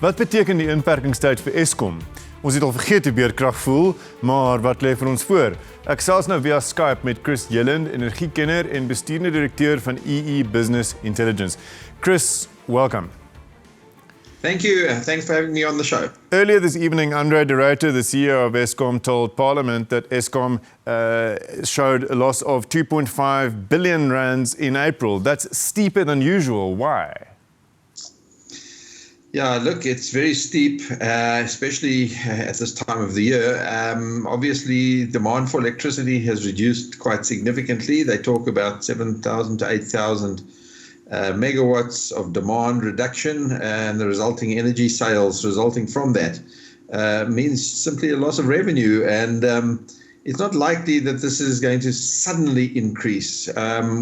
Wat beteken die inperkingstyd vir Eskom? Ons het al vergeet hoe beerkrag voel, maar wat lê vir ons voor? Ek gesels nou via Skype met Chris Yelland, energiekenner en bestuurende direkteur van EE Business Intelligence. Chris, welcome. Thank you. Thanks for having me on the show. Earlier this evening, Andre de Ruyter, the CEO of Eskom, told Parliament that Eskom showed a loss of 2.5 billion rands in April. That's steeper than usual. Why? Yeah, look, it's very steep, especially at this time of the year. Obviously, demand for electricity has reduced quite significantly. They talk about 7,000 to 8,000 megawatts of demand reduction, and the resulting energy sales resulting from that means simply a loss of revenue. And it's not likely that this is going to suddenly increase.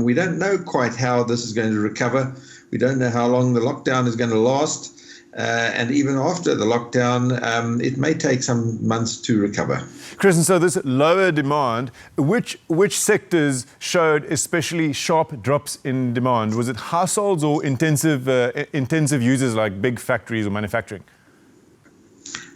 We don't know quite how this is going to recover. We don't know how long the lockdown is going to last. And even after the lockdown, it may take some months to recover. Chris, and so this lower demand, which sectors showed especially sharp drops in demand? Was it households or intensive users like big factories or manufacturing?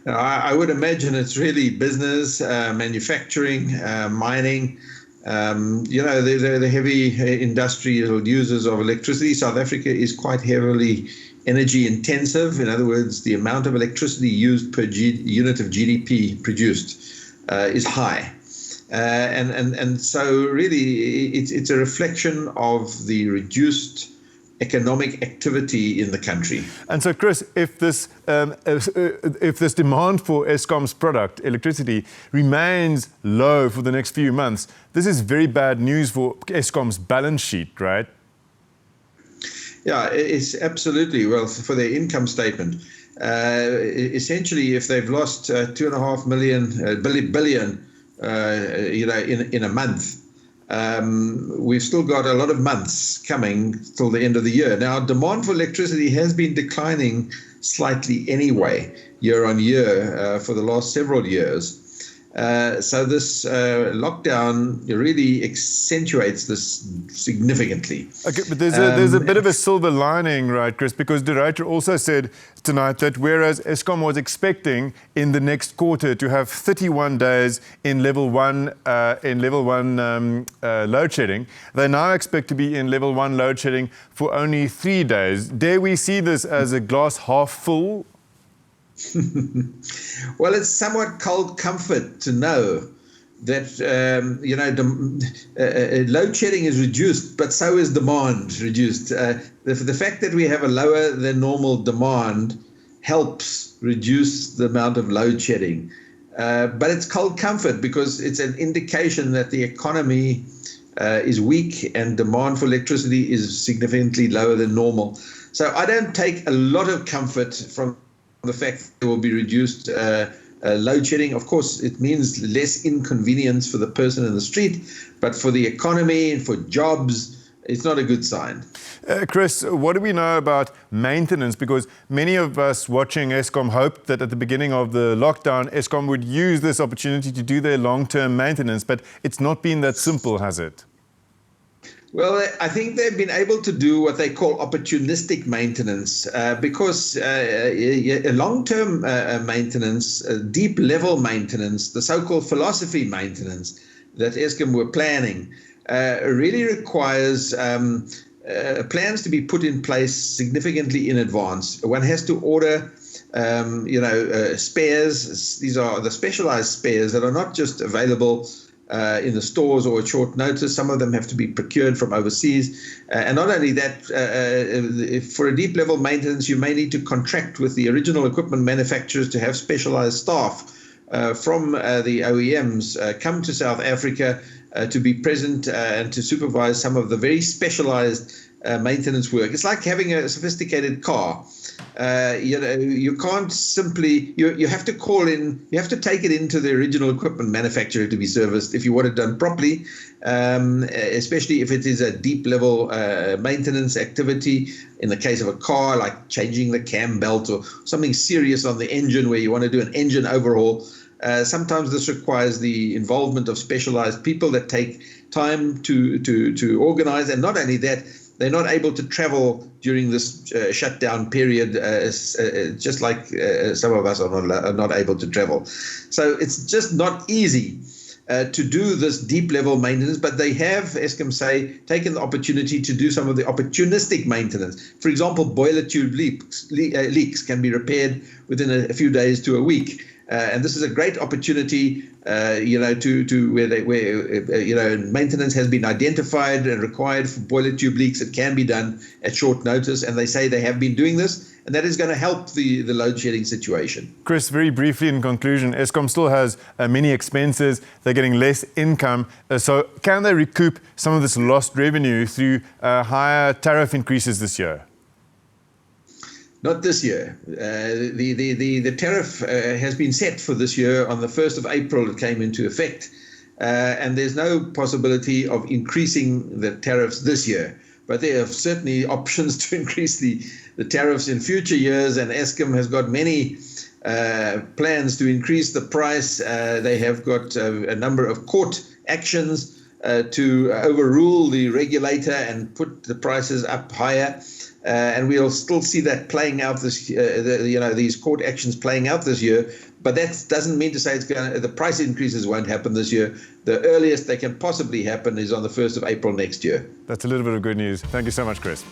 I would imagine it's really business, manufacturing, mining. The heavy industrial users of electricity. South Africa is quite heavily energy intensive. In other words, the amount of electricity used per unit of GDP produced is high. And so really it's a reflection of the reduced economic activity in the country. And so, Chris, if this demand for Eskom's product, electricity, remains low for the next few months, this is very bad news for Eskom's balance sheet, right? Yeah, it's absolutely. Well, for their income statement, essentially, if they've lost 2.5 billion, in a month, we've still got a lot of months coming till the end of the year. Now, demand for electricity has been declining slightly anyway, year on year, for the last several years. So this lockdown really accentuates this significantly. Okay, but there's a bit of a silver lining, right, Chris? Because de Ruyter also said tonight that whereas Eskom was expecting in the next quarter to have 31 days in level one load shedding, they now expect to be in level 1 load shedding for only 3 days. Dare we see this as a glass half full? Well, it's somewhat cold comfort to know that load shedding is reduced, but so is demand reduced. The fact that we have a lower than normal demand helps reduce the amount of load shedding. But it's cold comfort because it's an indication that the economy is weak and demand for electricity is significantly lower than normal. So I don't take a lot of comfort from the fact that there will be reduced load shedding. Of course, it means less inconvenience for the person in the street, but for the economy and for jobs, it's not a good sign. Chris, what do we know about maintenance? Because many of us watching Eskom hoped that at the beginning of the lockdown, Eskom would use this opportunity to do their long-term maintenance, but it's not been that simple, has it? Well, I think they've been able to do what they call opportunistic maintenance because long-term maintenance, deep-level maintenance, the so-called philosophy maintenance that Eskom were planning really requires plans to be put in place significantly in advance. One has to order spares. These are the specialized spares that are not just available in the stores or at short notice. Some of them have to be procured from overseas. And not only that, for a deep level maintenance, you may need to contract with the original equipment manufacturers to have specialized staff from the OEMs come to South Africa to be present and to supervise some of the very specialized maintenance work. It's like having a sophisticated car. You can't simply, you have to call in, you have to take it into the original equipment manufacturer to be serviced if you want it done properly, especially if it is a deep level maintenance activity. In the case of a car, like changing the cam belt or something serious on the engine where you want to do an engine overhaul. Sometimes this requires the involvement of specialized people that take time to organize. And not only that, they're not able to travel during this shutdown period, just like some of us are not able to travel. So it's just not easy to do this deep level maintenance, but they have, Eskom say, taken the opportunity to do some of the opportunistic maintenance. For example, boiler tube leaks can be repaired within a few days to a week. And this is a great opportunity, to where maintenance has been identified and required for boiler tube leaks. It can be done at short notice, and they say they have been doing this, and that is going to help the load shedding situation. Chris, very briefly in conclusion, Eskom still has many expenses. They're getting less income. So can they recoup some of this lost revenue through higher tariff increases this year? Not this year. The tariff has been set for this year. On the 1st of April, it came into effect. And there's no possibility of increasing the tariffs this year. But there are certainly options to increase the tariffs in future years. And Eskom has got many plans to increase the price. They have got a number of court actions to overrule the regulator and put the prices up higher. And we'll still see that playing out this, these court actions playing out this year. But that doesn't mean to say the price increases won't happen this year. The earliest they can possibly happen is on the 1st of April next year. That's a little bit of good news. Thank you so much, Chris.